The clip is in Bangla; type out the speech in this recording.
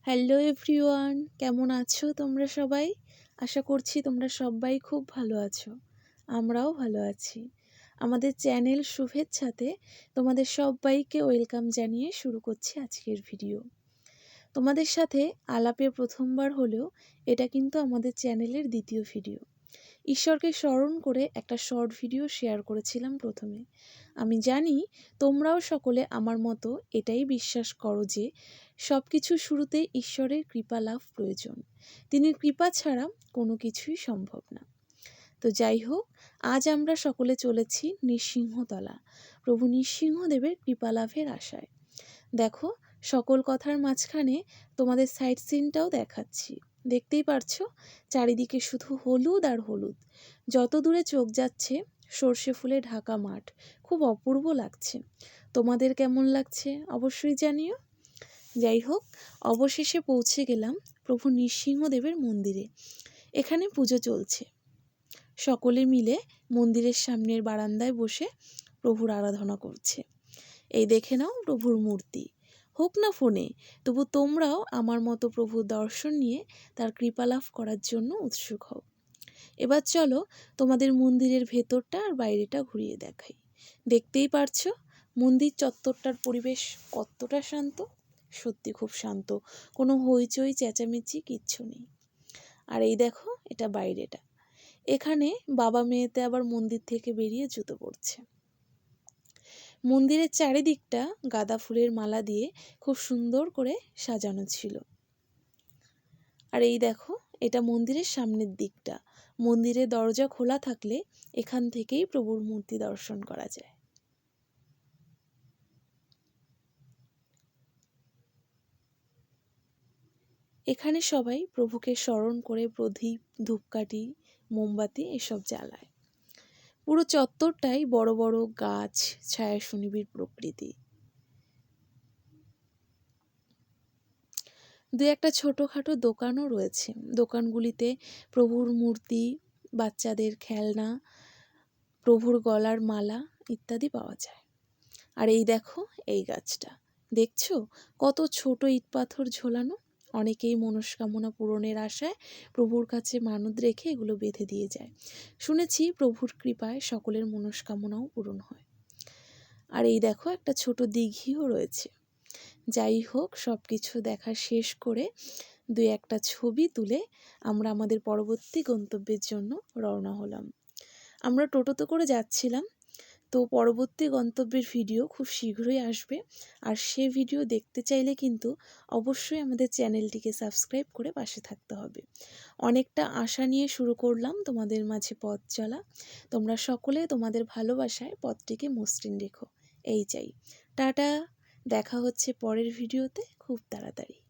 হ্যালো এভরিওয়ান, কেমন আছো তোমরা সবাই? আশা করছি তোমরা সবাই খুব ভালো আছো। আমরাও ভালো আছি। আমাদের চ্যানেল শুভেচ্ছাতে তোমাদের সবাইকে ওয়েলকাম জানিয়ে শুরু করছি আজকের ভিডিও। তোমাদের সাথে আলাপে প্রথমবার হলেও এটা কিন্তু আমাদের চ্যানেলের দ্বিতীয় ভিডিও। ঈশ্বরকে স্মরণ করে একটা শর্ট ভিডিও শেয়ার করেছিলাম প্রথমে। আমি জানি তোমরাও সকলে আমার মতো এটাই বিশ্বাস করো যে সব কিছু শুরুতে ঈশ্বরের কৃপা লাভ প্রয়োজন। তিনি কৃপা ছাড়া কোনো কিছুই সম্ভব না। তো যাই হোক, আজ আমরা সকলে চলেছি নৃসিংহতলা, প্রভু নৃসিংহদেবের কৃপা লাভের আশায়। দেখো, সকল কথার মাঝখানে তোমাদের সাইড সিনটাও দেখাচ্ছি। দেখতেই পারছো, চারিদিকে শুধু হলুদ আর হলুদ। যত দূরে চোখ যাচ্ছে সর্ষে ফুলে ঢাকা মাঠ, খুব অপূর্ব লাগছে। তোমাদের কেমন লাগছে অবশ্যই জানিও। যাই হোক, অবশেষে পৌঁছে গেলাম প্রভু নৃসিংহদেবের মন্দিরে। এখানে পুজো চলছে। সকলে মিলে মন্দিরের সামনের বারান্দায় বসে প্রভুর আরাধনা করছে। এই দেখে নাও প্রভুর মূর্তি। হোক না ফোনে, তবু তোমরাও আমার মতো প্রভুর দর্শন নিয়ে তার কৃপা লাভ করার জন্য উৎসুক হও। এবার চলো তোমাদের মন্দিরের ভেতরটা আর বাইরেটা ঘুরিয়ে দেখাই। দেখতেই পারছো মন্দির চত্বরটার পরিবেশ কতটা শান্ত। সত্যি খুব শান্ত, কোনো হইচই চেঁচামেচি কিচ্ছু নেই। আর এই দেখো, এটা বাইরেটা। এখানে বাবা মেয়েতে আবার মন্দির থেকে বেরিয়ে জুতো পড়ছে। মন্দিরের চারিদিকটা গাঁদা ফুলের মালা দিয়ে খুব সুন্দর করে সাজানো ছিল। আর এই দেখো, এটা মন্দিরের সামনের দিকটা। মন্দিরের দরজা খোলা থাকলে এখান থেকেই প্রভুর মূর্তি দর্শন করা যায়। এখানে সবাই প্রভুকে স্মরণ করে প্রদীপ, ধূপকাঠি, মোমবাতি এসব জ্বালায়। পুরো চত্বরটাই বড় বড় গাছ, ছায়া সুনিবিড় প্রকৃতি। দু একটা ছোটোখাটো দোকানও রয়েছে। দোকানগুলিতে প্রভুর মূর্তি, বাচ্চাদের খেলনা, প্রভুর গলার মালা ইত্যাদি পাওয়া যায়। আর এই দেখো, এই গাছটা দেখছো, কত ছোট ইট পাথর ঝোলানো। অনেকেই মনস্কামনা পূরণের আশায় প্রভুর কাছে মানত রেখে এগুলো বেঁধে দিয়ে যায়। শুনেছি প্রভুর কৃপায় সকলের মনস্কামনাও পূরণ হয়। আর এই দেখো, একটা ছোট দিঘিও রয়েছে। যাই হোক, সব কিছু দেখা শেষ করে দুই একটা ছবি তুলে আমরা আমাদের পরবর্তী গন্তব্যের জন্য রওনা হলাম। আমরা টোটোতে করে যাচ্ছিলাম। তো পরবর্তী গন্তব্যের ভিডিও খুব শীঘ্রই আসবে। আর সে ভিডিও দেখতে চাইলে কিন্তু অবশ্যই আমাদের চ্যানেলটিকে সাবস্ক্রাইব করে পাশে থাকতে হবে। অনেকটা আশা নিয়ে শুরু করলাম তোমাদের মাঝে পথ চলা। তোমরা সকলে তোমাদের ভালোবাসায় পথটিকে মসৃণ রেখো, এই চাই। টাটা, দেখা হচ্ছে পরের ভিডিওতে খুব তাড়াতাড়ি।